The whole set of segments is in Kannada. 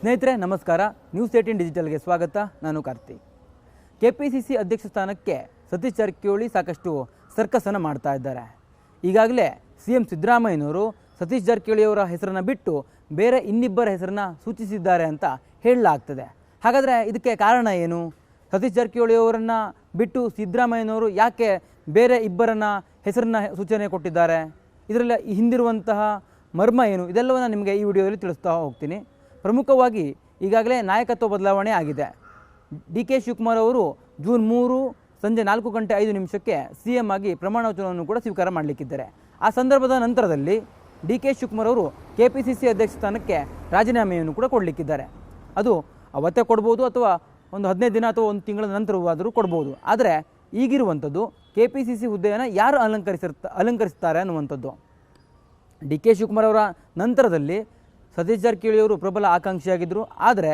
ಸ್ನೇಹಿತರೆ ನಮಸ್ಕಾರ. ನ್ಯೂಸ್18 ಡಿಜಿಟಲ್ಗೆ ಸ್ವಾಗತ. ನಾನು ಕಾರ್ತಿಕ್. ಕೆಪಿಸಿಸಿ ಅಧ್ಯಕ್ಷ ಸ್ಥಾನಕ್ಕೆ ಸತೀಶ್ ಜಾರಕಿಹೊಳಿ ಸಾಕಷ್ಟು ಸರ್ಕಸನ್ನು ಮಾಡ್ತಾ ಇದ್ದಾರೆ. ಈಗಾಗಲೇ ಸಿಎಂ ಸಿದ್ದರಾಮಯ್ಯನವರು ಸತೀಶ್ ಜಾರಕಿಹೊಳಿ ಅವರ ಹೆಸರನ್ನು ಬಿಟ್ಟು ಬೇರೆ ಇನ್ನಿಬ್ಬರ ಹೆಸರನ್ನು ಸೂಚಿಸಿದ್ದಾರೆ ಅಂತ ಹೇಳಲಾಗ್ತದೆ. ಹಾಗಾದರೆ ಇದಕ್ಕೆ ಕಾರಣ ಏನು? ಸತೀಶ್ ಜಾರಕಿಹೊಳಿ ಅವರನ್ನು ಬಿಟ್ಟು ಸಿದ್ದರಾಮಯ್ಯನವರು ಯಾಕೆ ಬೇರೆ ಇಬ್ಬರನ್ನ ಹೆಸರನ್ನ ಸೂಚನೆ ಕೊಟ್ಟಿದ್ದಾರೆ? ಇದರಲ್ಲಿ ಹಿಂದಿರುವಂತಹ ಮರ್ಮ ಏನು? ಇದೆಲ್ಲವನ್ನು ನಿಮಗೆ ಈ ವಿಡಿಯೋದಲ್ಲಿ ತಿಳಿಸ್ತಾ ಹೋಗ್ತೀನಿ. ಪ್ರಮುಖವಾಗಿ ಈಗಾಗಲೇ ನಾಯಕತ್ವ ಬದಲಾವಣೆ ಆಗಿದೆ. ಡಿ.ಕೆ. ಶಿವಕುಮಾರ್ ಅವರು ಜೂನ್ 3 ಸಂಜೆ 4:05 ಸಿ ಎಂ ಆಗಿ ಪ್ರಮಾಣ ವಚನವನ್ನು ಕೂಡ ಸ್ವೀಕಾರ ಮಾಡಲಿಕ್ಕಿದ್ದಾರೆ. ಆ ಸಂದರ್ಭದ ನಂತರದಲ್ಲಿ ಡಿ.ಕೆ. ಶಿವಕುಮಾರ್ ಅವರು ಕೆಪಿಸಿಸಿ ಅಧ್ಯಕ್ಷ ಸ್ಥಾನಕ್ಕೆ ರಾಜೀನಾಮೆಯನ್ನು ಕೂಡ ಕೊಡಲಿಕ್ಕಿದ್ದಾರೆ. ಅದು ಅವತ್ತೇ ಕೊಡ್ಬೋದು ಅಥವಾ ಒಂದು 15 ದಿನ ಅಥವಾ ಒಂದು ತಿಂಗಳ ನಂತರವಾದರೂ ಕೊಡ್ಬೋದು. ಆದರೆ ಈಗಿರುವಂಥದ್ದು ಕೆಪಿಸಿಸಿ ಹುದ್ದೆಯನ್ನು ಯಾರು ಅಲಂಕರಿಸ್ತಾರೆ ಅನ್ನುವಂಥದ್ದು. ಡಿ.ಕೆ. ಶಿವಕುಮಾರ್ ಅವರ ನಂತರದಲ್ಲಿ ಸತೀಶ್ ಜಾರಕಿಹೊಳಿ ಅವರು ಪ್ರಬಲ ಆಕಾಂಕ್ಷಿಯಾಗಿದ್ದರು. ಆದರೆ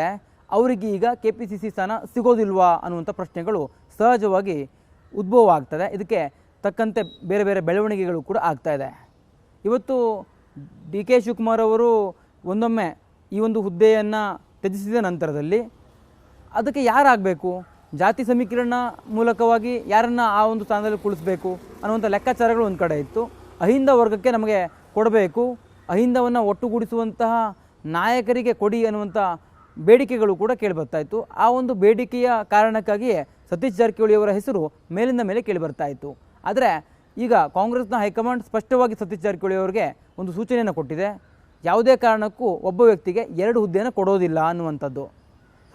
ಅವರಿಗೆ ಈಗ ಕೆಪಿಸಿಸಿ ಸ್ಥಾನ ಸಿಗೋದಿಲ್ವಾ ಅನ್ನುವಂಥ ಪ್ರಶ್ನೆಗಳು ಸಹಜವಾಗಿ ಉದ್ಭವ ಆಗ್ತದೆ. ಇದಕ್ಕೆ ತಕ್ಕಂತೆ ಬೇರೆ ಬೇರೆ ಬೆಳವಣಿಗೆಗಳು ಕೂಡ ಆಗ್ತಾ ಇದೆ. ಇವತ್ತು ಡಿ.ಕೆ. ಶಿವಕುಮಾರ್ ಅವರು ಒಂದೊಮ್ಮೆ ಈ ಒಂದು ಹುದ್ದೆಯನ್ನು ತ್ಯಜಿಸಿದ ನಂತರದಲ್ಲಿ ಅದಕ್ಕೆ ಯಾರಾಗಬೇಕು, ಜಾತಿ ಸಮೀಕರಣ ಮೂಲಕವಾಗಿ ಯಾರನ್ನು ಆ ಒಂದು ಸ್ಥಾನದಲ್ಲಿ ಕುಳಿಸಬೇಕು ಅನ್ನುವಂಥ ಲೆಕ್ಕಾಚಾರಗಳು ಒಂದು ಕಡೆ ಇತ್ತು. ಅಹಿಂದ ವರ್ಗಕ್ಕೆ ನಮಗೆ ಕೊಡಬೇಕು, ಅಹಿಂದವನ್ನು ಒಟ್ಟುಗೂಡಿಸುವಂತಹ ನಾಯಕರಿಗೆ ಕೊಡಿ ಅನ್ನುವಂಥ ಬೇಡಿಕೆಗಳು ಕೂಡ ಕೇಳಿಬರ್ತಾ ಇತ್ತು. ಆ ಒಂದು ಬೇಡಿಕೆಯ ಕಾರಣಕ್ಕಾಗಿಯೇ ಸತೀಶ್ ಜಾರಕಿಹೊಳಿ ಅವರ ಹೆಸರು ಮೇಲಿಂದ ಮೇಲೆ ಕೇಳಿಬರ್ತಾ ಇತ್ತು. ಆದರೆ ಈಗ ಕಾಂಗ್ರೆಸ್ನ ಹೈಕಮಾಂಡ್ ಸ್ಪಷ್ಟವಾಗಿ ಸತೀಶ್ ಜಾರಕಿಹೊಳಿ ಅವರಿಗೆ ಒಂದು ಸೂಚನೆಯನ್ನು ಕೊಟ್ಟಿದೆ. ಯಾವುದೇ ಕಾರಣಕ್ಕೂ ಒಬ್ಬ ವ್ಯಕ್ತಿಗೆ 2 ಹುದ್ದೆಯನ್ನು ಕೊಡೋದಿಲ್ಲ ಅನ್ನುವಂಥದ್ದು.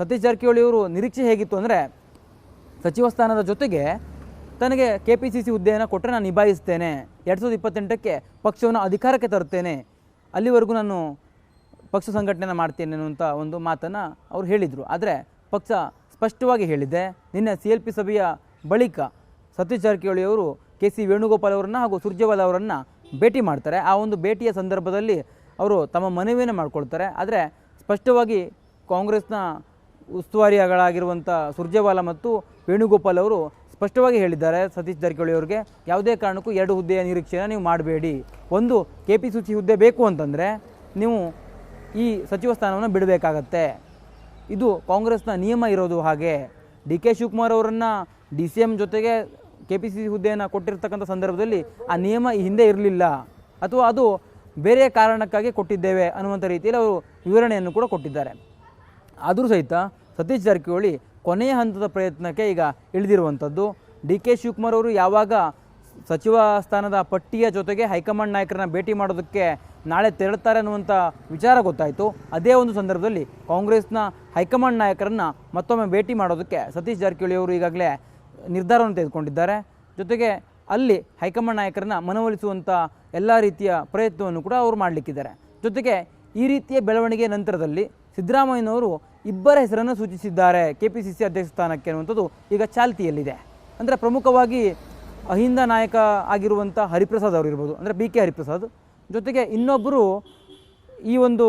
ಸತೀಶ್ ಜಾರಕಿಹೊಳಿ ಅವರು ನಿರೀಕ್ಷೆ ಹೇಗಿತ್ತು ಅಂದರೆ, ಸಚಿವ ಸ್ಥಾನದ ಜೊತೆಗೆ ತನಗೆ ಕೆಪಿಸಿಸಿ ಹುದ್ದೆಯನ್ನು ಕೊಟ್ಟರೆ ನಾನು ನಿಭಾಯಿಸ್ತೇನೆ, 2028ಕ್ಕೆ ಪಕ್ಷವನ್ನು ಅಧಿಕಾರಕ್ಕೆ ತರುತ್ತೇನೆ, ಅಲ್ಲಿವರೆಗೂ ನಾನು ಪಕ್ಷ ಸಂಘಟನೆ ಮಾಡ್ತೇನೆ ಅನ್ನುವಂಥ ಒಂದು ಮಾತನ್ನು ಅವರು ಹೇಳಿದರು. ಆದರೆ ಪಕ್ಷ ಸ್ಪಷ್ಟವಾಗಿ ಹೇಳಿದೆ. ನಿನ್ನೆ CLP ಸಭೆಯ ಬಳಿಕ ಸತೀಶ್ ಜಾರಕಿಹೊಳಿ ಅವರು ಕೆ.ಸಿ. ವೇಣುಗೋಪಾಲ್ ಅವರನ್ನು ಹಾಗೂ ಸುರ್ಜೇವಾಲಾ ಅವರನ್ನು ಭೇಟಿ ಮಾಡ್ತಾರೆ. ಆ ಒಂದು ಭೇಟಿಯ ಸಂದರ್ಭದಲ್ಲಿ ಅವರು ತಮ್ಮ ಮನವಿಯನ್ನು ಮಾಡಿಕೊಳ್ತಾರೆ. ಆದರೆ ಸ್ಪಷ್ಟವಾಗಿ ಕಾಂಗ್ರೆಸ್ನ ಉಸ್ತುವಾರಿಗಳಾಗಿರುವಂಥ ಸುರ್ಜೇವಾಲಾ ಮತ್ತು ವೇಣುಗೋಪಾಲ್ ಅವರು ಸ್ಪಷ್ಟವಾಗಿ ಹೇಳಿದ್ದಾರೆ ಸತೀಶ್ ಜಾರಕಿಹೊಳಿ ಅವರಿಗೆ, ಯಾವುದೇ ಕಾರಣಕ್ಕೂ 2 ಹುದ್ದೆಯ ನಿರೀಕ್ಷೆಯನ್ನು ನೀವು ಮಾಡಬೇಡಿ. ಒಂದು ಕೆಪಿಸಿಸಿ ಹುದ್ದೆ ಬೇಕು ಅಂತಂದರೆ ನೀವು ಈ ಸಚಿವ ಸ್ಥಾನವನ್ನು ಬಿಡಬೇಕಾಗತ್ತೆ. ಇದು ಕಾಂಗ್ರೆಸ್ನ ನಿಯಮ ಇರೋದು ಹಾಗೆ. ಡಿ.ಕೆ. ಶಿವಕುಮಾರ್ ಅವರನ್ನು DCM ಜೊತೆಗೆ ಕೆಪಿಸಿಸಿ ಹುದ್ದೆಯನ್ನು ಕೊಟ್ಟಿರ್ತಕ್ಕಂಥ ಸಂದರ್ಭದಲ್ಲಿ ಆ ನಿಯಮ ಈ ಹಿಂದೆ ಇರಲಿಲ್ಲ, ಅಥವಾ ಅದು ಬೇರೆ ಕಾರಣಕ್ಕಾಗಿ ಕೊಟ್ಟಿದ್ದೇವೆ ಅನ್ನುವಂಥ ರೀತಿಯಲ್ಲಿ ಅವರು ವಿವರಣೆಯನ್ನು ಕೂಡ ಕೊಟ್ಟಿದ್ದಾರೆ. ಆದರೂ ಸಹಿತ ಸತೀಶ್ ಜಾರಕಿಹೊಳಿ ಕೊನೆಯ ಹಂತದ ಪ್ರಯತ್ನಕ್ಕೆ ಈಗ ಇಳಿದಿರುವಂಥದ್ದು. ಡಿ.ಕೆ. ಶಿವಕುಮಾರ್ ಅವರು ಯಾವಾಗ ಸಚಿವ ಸ್ಥಾನದ ಪಟ್ಟಿಯ ಜೊತೆಗೆ ಹೈಕಮಾಂಡ್ ನಾಯಕರನ್ನ ಭೇಟಿ ಮಾಡೋದಕ್ಕೆ ನಾಳೆ ತೆರಳುತ್ತಾರೆ ಅನ್ನುವಂಥ ವಿಚಾರ ಗೊತ್ತಾಯಿತು. ಅದೇ ಒಂದು ಸಂದರ್ಭದಲ್ಲಿ ಕಾಂಗ್ರೆಸ್ನ ಹೈಕಮಾಂಡ್ ನಾಯಕರನ್ನು ಮತ್ತೊಮ್ಮೆ ಭೇಟಿ ಮಾಡೋದಕ್ಕೆ ಸತೀಶ್ ಜಾರಕಿಹೊಳಿ ಅವರು ಈಗಾಗಲೇ ನಿರ್ಧಾರವನ್ನು ತೆಗೆದುಕೊಂಡಿದ್ದಾರೆ. ಜೊತೆಗೆ ಅಲ್ಲಿ ಹೈಕಮಾಂಡ್ ನಾಯಕರನ್ನ ಮನವೊಲಿಸುವಂಥ ಎಲ್ಲ ರೀತಿಯ ಪ್ರಯತ್ನವನ್ನು ಕೂಡ ಅವರು ಮಾಡಲಿಕ್ಕಿದ್ದಾರೆ. ಜೊತೆಗೆ ಈ ರೀತಿಯ ಬೆಳವಣಿಗೆ ನಂತರದಲ್ಲಿ ಸಿದ್ದರಾಮಯ್ಯನವರು ಇಬ್ಬರ ಹೆಸರನ್ನು ಸೂಚಿಸಿದ್ದಾರೆ ಕೆಪಿಸಿಸಿ ಅಧ್ಯಕ್ಷ ಸ್ಥಾನಕ್ಕೆ ಅನ್ನುವಂಥದ್ದು ಈಗ ಚಾಲ್ತಿಯಲ್ಲಿದೆ. ಅಂದರೆ ಪ್ರಮುಖವಾಗಿ ಅಹಿಂದ ನಾಯಕ ಆಗಿರುವಂಥ ಹರಿಪ್ರಸಾದ್ ಅವರು ಇರ್ಬೋದು, ಅಂದರೆ BK ಹರಿಪ್ರಸಾದ್. ಜೊತೆಗೆ ಇನ್ನೊಬ್ಬರು ಈ ಒಂದು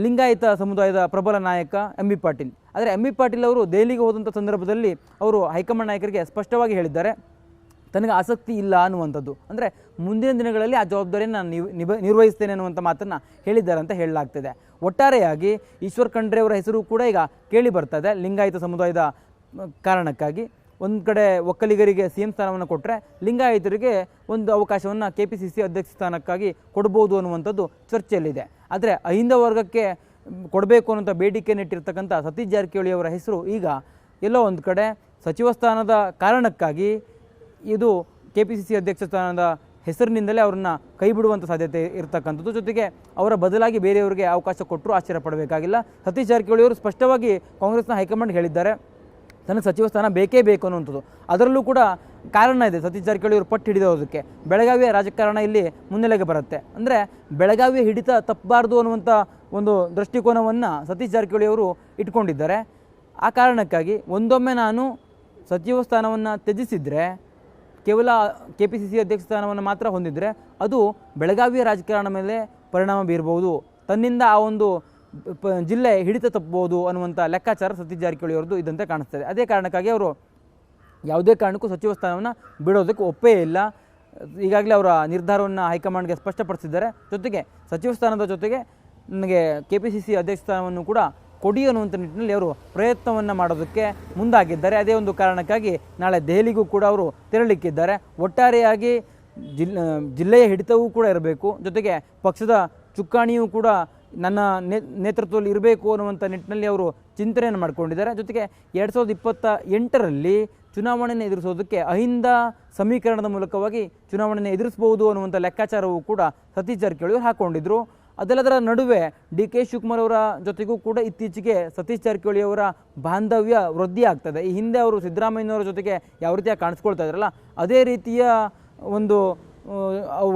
ಲಿಂಗಾಯತ ಸಮುದಾಯದ ಪ್ರಬಲ ನಾಯಕ MB ಪಾಟೀಲ್. ಆದರೆ MB ಪಾಟೀಲ್ ಅವರು ದೆಹಲಿಗೆ ಹೋದಂಥ ಸಂದರ್ಭದಲ್ಲಿ ಅವರು ಹೈಕಮಾಂಡ್ ನಾಯಕರಿಗೆ ಸ್ಪಷ್ಟವಾಗಿ ಹೇಳಿದ್ದಾರೆ ತನಗೆ ಆಸಕ್ತಿ ಇಲ್ಲ ಅನ್ನುವಂಥದ್ದು. ಅಂದರೆ ಮುಂದಿನ ದಿನಗಳಲ್ಲಿ ಆ ಜವಾಬ್ದಾರಿಯನ್ನು ನಾನು ನಿರ್ವಹಿಸ್ತೇನೆ ಅನ್ನುವಂಥ ಮಾತನ್ನು ಹೇಳಿದ್ದಾರೆ ಅಂತ ಹೇಳಲಾಗ್ತದೆ. ಒಟ್ಟಾರೆಯಾಗಿ ಈಶ್ವರ್ ಖಂಡ್ರೆ ಅವರ ಹೆಸರು ಕೂಡ ಈಗ ಕೇಳಿ ಬರ್ತದೆ. ಲಿಂಗಾಯತ ಸಮುದಾಯದ ಕಾರಣಕ್ಕಾಗಿ ಒಂದು ಕಡೆ ಒಕ್ಕಲಿಗರಿಗೆ CM ಸ್ಥಾನವನ್ನು ಕೊಟ್ಟರೆ ಲಿಂಗಾಯತರಿಗೆ ಒಂದು ಅವಕಾಶವನ್ನು ಕೆಪಿಸಿಸಿ ಅಧ್ಯಕ್ಷ ಸ್ಥಾನಕ್ಕಾಗಿ ಕೊಡ್ಬೋದು ಅನ್ನುವಂಥದ್ದು ಚರ್ಚೆಯಲ್ಲಿದೆ. ಆದರೆ ಅಹಿಂದ ವರ್ಗಕ್ಕೆ ಕೊಡಬೇಕು ಅನ್ನೋಂಥ ಬೇಡಿಕೆಯನ್ನು ಇಟ್ಟಿರ್ತಕ್ಕಂಥ ಸತೀಶ್ ಜಾರಕಿಹೊಳಿ ಅವರ ಹೆಸರು ಈಗ ಎಲ್ಲೋ ಒಂದು ಕಡೆ ಸಚಿವ ಸ್ಥಾನದ ಕಾರಣಕ್ಕಾಗಿ ಇದು ಕೆಪಿಸಿಸಿ ಅಧ್ಯಕ್ಷ ಸ್ಥಾನದ ಹೆಸರಿನಿಂದಲೇ ಅವ್ರನ್ನ ಕೈ ಬಿಡುವಂಥ ಸಾಧ್ಯತೆ ಇರತಕ್ಕಂಥದ್ದು. ಜೊತೆಗೆ ಅವರ ಬದಲಾಗಿ ಬೇರೆಯವರಿಗೆ ಅವಕಾಶ ಕೊಟ್ಟರು ಆಶ್ಚರ್ಯ ಪಡಬೇಕಾಗಿಲ್ಲ. ಸತೀಶ್ ಜಾರಕಿಹೊಳಿ ಅವರು ಸ್ಪಷ್ಟವಾಗಿ ಕಾಂಗ್ರೆಸ್ನ ಹೈಕಮಾಂಡ್ ಹೇಳಿದ್ದಾರೆ ತನಗೆ ಸಚಿವ ಸ್ಥಾನ ಬೇಕೇ ಬೇಕು ಅನ್ನುವಂಥದ್ದು. ಅದರಲ್ಲೂ ಕೂಡ ಕಾರಣ ಇದೆ. ಸತೀಶ್ ಜಾರಕಿಹೊಳಿ ಅವರು ಪಟ್ಟು ಹಿಡಿದೋದಕ್ಕೆ ಬೆಳಗಾವಿಯ ರಾಜಕಾರಣ ಇಲ್ಲಿ ಮುನ್ನೆಲೆಗೆ ಬರುತ್ತೆ. ಅಂದರೆ ಬೆಳಗಾವಿಯ ಹಿಡಿತ ತಪ್ಪಬಾರ್ದು ಅನ್ನುವಂಥ ಒಂದು ದೃಷ್ಟಿಕೋನವನ್ನು ಸತೀಶ್ ಜಾರಕಿಹೊಳಿ ಅವರು ಇಟ್ಕೊಂಡಿದ್ದಾರೆ. ಆ ಕಾರಣಕ್ಕಾಗಿ ಒಂದೊಮ್ಮೆ ನಾನು ಸಚಿವ ಸ್ಥಾನವನ್ನು ತ್ಯಜಿಸಿದರೆ, ಕೇವಲ ಕೆಪಿಸಿಸಿ ಅಧ್ಯಕ್ಷ ಸ್ಥಾನವನ್ನು ಮಾತ್ರ ಹೊಂದಿದರೆ ಅದು ಬೆಳಗಾವಿಯ ರಾಜಕಾರಣ ಮೇಲೆ ಪರಿಣಾಮ ಬೀರಬಹುದು, ತನ್ನಿಂದ ಆ ಒಂದು ಜಿಲ್ಲೆ ಹಿಡಿತ ತಪ್ಪಬಹುದು ಅನ್ನುವಂಥ ಲೆಕ್ಕಾಚಾರ ಸತೀಶ್ ಜಾರಕಿಹೊಳಿ ಅವರದ್ದು ಇದ್ದಂತೆ ಕಾಣಿಸ್ತದೆ. ಅದೇ ಕಾರಣಕ್ಕಾಗಿ ಅವರು ಯಾವುದೇ ಕಾರಣಕ್ಕೂ ಸಚಿವ ಸ್ಥಾನವನ್ನು ಬಿಡೋದಕ್ಕೆ ಒಪ್ಪೇ ಇಲ್ಲ. ಈಗಾಗಲೇ ಅವರ ನಿರ್ಧಾರವನ್ನು ಹೈಕಮಾಂಡ್ಗೆ ಸ್ಪಷ್ಟಪಡಿಸಿದ್ದಾರೆ. ಜೊತೆಗೆ ಸಚಿವ ಸ್ಥಾನದ ಜೊತೆಗೆ ನನಗೆ KPCC ಅಧ್ಯಕ್ಷ ಸ್ಥಾನವನ್ನು ಕೂಡ ಕೊಡಿ ಅನ್ನುವಂಥ ನಿಟ್ಟಿನಲ್ಲಿ ಅವರು ಪ್ರಯತ್ನವನ್ನು ಮಾಡೋದಕ್ಕೆ ಮುಂದಾಗಿದ್ದಾರೆ. ಅದೇ ಒಂದು ಕಾರಣಕ್ಕಾಗಿ ನಾಳೆ ದೆಹಲಿಗೂ ಕೂಡ ಅವರು ತೆರಳಲಿಕ್ಕಿದ್ದಾರೆ. ಒಟ್ಟಾರೆಯಾಗಿ ಜಿಲ್ಲೆಯ ಹಿಡಿತವೂ ಕೂಡ ಇರಬೇಕು, ಜೊತೆಗೆ ಪಕ್ಷದ ಚುಕ್ಕಾಣಿಯೂ ಕೂಡ ನನ್ನ ನೇತೃತ್ವದಲ್ಲಿ ಇರಬೇಕು ಅನ್ನುವಂಥ ನಿಟ್ಟಿನಲ್ಲಿ ಅವರು ಚಿಂತನೆಯನ್ನು ಮಾಡಿಕೊಂಡಿದ್ದಾರೆ. ಜೊತೆಗೆ 2028ರಲ್ಲಿ ಚುನಾವಣೆಯನ್ನು ಎದುರಿಸೋದಕ್ಕೆ ಅಹಿಂದ ಸಮೀಕರಣದ ಮೂಲಕವಾಗಿ ಚುನಾವಣೆಯನ್ನು ಎದುರಿಸಬಹುದು ಅನ್ನುವಂಥ ಲೆಕ್ಕಾಚಾರವೂ ಕೂಡ ಸತೀಶ್ ಜಾರಕಿಹೊಳಿ ಹಾಕ್ಕೊಂಡಿದ್ರು. ಅದೆಲ್ಲದರ ನಡುವೆ ಡಿ ಕೆ ಶಿವಕುಮಾರ್ ಅವರ ಜೊತೆಗೂ ಕೂಡ ಇತ್ತೀಚೆಗೆ ಸತೀಶ್ ಜಾರಕಿಹೊಳಿ ಅವರ ಬಾಂಧವ್ಯ ವೃದ್ಧಿ ಆಗ್ತದೆ. ಈ ಹಿಂದೆ ಅವರು ಸಿದ್ದರಾಮಯ್ಯನವರ ಜೊತೆಗೆ ಯಾವ ರೀತಿಯಾಗಿ ಕಾಣಿಸ್ಕೊಳ್ತಾ ಇದ್ರಲ್ಲ, ಅದೇ ರೀತಿಯ ಒಂದು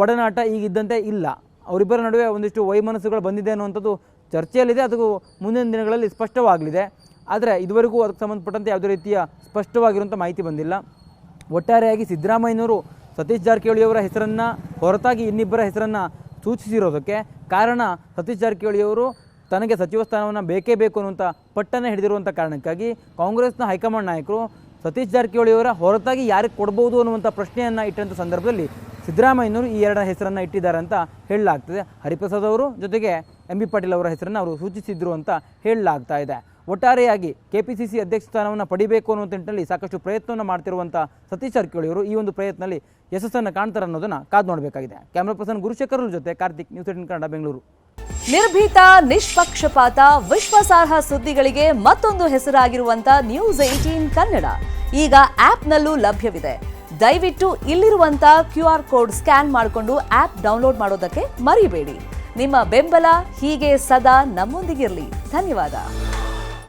ಒಡನಾಟ ಈಗಿದ್ದಂತೆ ಇಲ್ಲ. ಅವರಿಬ್ಬರ ನಡುವೆ ಒಂದಿಷ್ಟು ವೈಮನಸ್ಸುಗಳು ಬಂದಿದೆ ಅನ್ನುವಂಥದ್ದು ಚರ್ಚೆಯಲ್ಲಿದೆ. ಅದು ಮುಂದಿನ ದಿನಗಳಲ್ಲಿ ಸ್ಪಷ್ಟವಾಗಲಿದೆ. ಆದರೆ ಇದುವರೆಗೂ ಅದಕ್ಕೆ ಸಂಬಂಧಪಟ್ಟಂತೆ ಯಾವುದೇ ರೀತಿಯ ಸ್ಪಷ್ಟವಾಗಿರುವಂಥ ಮಾಹಿತಿ ಬಂದಿಲ್ಲ. ಒಟ್ಟಾರೆಯಾಗಿ ಸಿದ್ದರಾಮಯ್ಯನವರು ಸತೀಶ್ ಜಾರಕಿಹೊಳಿಯವರ ಹೆಸರನ್ನು ಹೊರತಾಗಿ ಇನ್ನಿಬ್ಬರ ಹೆಸರನ್ನು ಸೂಚಿಸಿರೋದಕ್ಕೆ ಕಾರಣ ಸತೀಶ್ ಜಾರಕಿಹೊಳಿಯವರು ತನಗೆ ಸಚಿವ ಸ್ಥಾನವನ್ನು ಬೇಕೇ ಬೇಕು ಅನ್ನುವಂಥ ಪಟ್ಟನ್ನು ಹಿಡಿದಿರುವಂಥ ಕಾರಣಕ್ಕಾಗಿ ಕಾಂಗ್ರೆಸ್ನ ಹೈಕಮಾಂಡ್ ನಾಯಕರು ಸತೀಶ್ ಜಾರಕಿಹೊಳಿಯವರ ಹೊರತಾಗಿ ಯಾರಿಗೆ ಕೊಡ್ಬೋದು ಅನ್ನುವಂಥ ಪ್ರಶ್ನೆಯನ್ನು ಇಟ್ಟಂಥ ಸಂದರ್ಭದಲ್ಲಿ ಸಿದ್ದರಾಮಯ್ಯನವರು ಈ ಎರಡರ ಹೆಸರನ್ನು ಇಟ್ಟಿದ್ದಾರೆ ಅಂತ ಹೇಳಲಾಗ್ತದೆ. ಹರಿಪ್ರಸಾದ್ ಅವರು ಜೊತೆಗೆ MB ಪಾಟೀಲ್ ಅವರ ಹೆಸರನ್ನು ಅವರು ಸೂಚಿಸಿದ್ರು ಅಂತ ಹೇಳಲಾಗ್ತಾ ಇದೆ. ಒಟ್ಟಾರೆಯಾಗಿ KPCC ಅಧ್ಯಕ್ಷ ಸ್ಥಾನವನ್ನು ಪಡಿಬೇಕು ಅನ್ನುವಂಥ ನಿಟ್ಟಿನಲ್ಲಿ ಸಾಕಷ್ಟು ಪ್ರಯತ್ನವನ್ನು ಮಾಡ್ತಿರುವಂಥ ಸತೀಶ್ ಜಾರಕಿಹೊಳಿಯವರು ಈ ಒಂದು ಪ್ರಯತ್ನದಲ್ಲಿ ಯಶಸ್ಸನ್ನು ಕಾಣ್ತಾರೆ ಅನ್ನೋದನ್ನು ಕಾದು ನೋಡಬೇಕಾಗಿದೆ. ಕ್ಯಾಮ್ರಾ ಪರ್ಸನ್ ಗುರುಶೇಖರ್ ಜೊತೆ ಕಾರ್ತಿಕ್, ನ್ಯೂಸ್ 18 ಕನ್ನಡ, ಬೆಂಗಳೂರು. ನಿರ್ಭೀತ, ನಿಷ್ಪಕ್ಷಪಾತ, ವಿಶ್ವಾಸಾರ್ಹ ಸುದ್ದಿಗಳಿಗೆ ಮತ್ತೊಂದು ಹೆಸರಾಗಿರುವಂತ ನ್ಯೂಸ್ 18 ಕನ್ನಡ ಈಗ ಆಪ್ನಲ್ಲೂ ಲಭ್ಯವಿದೆ. ದಯವಿಟ್ಟು ಇಲ್ಲಿರುವಂತ QR ಕೋಡ್ ಸ್ಕ್ಯಾನ್ ಮಾಡಿಕೊಂಡು ಆಪ್ ಡೌನ್ಲೋಡ್ ಮಾಡೋದಕ್ಕೆ ಮರಿಬೇಡಿ. ನಿಮ್ಮ ಬೆಂಬಲ ಹೀಗೆ ಸದಾ ನಮ್ಮೊಂದಿಗಿರಲಿ. ಧನ್ಯವಾದ.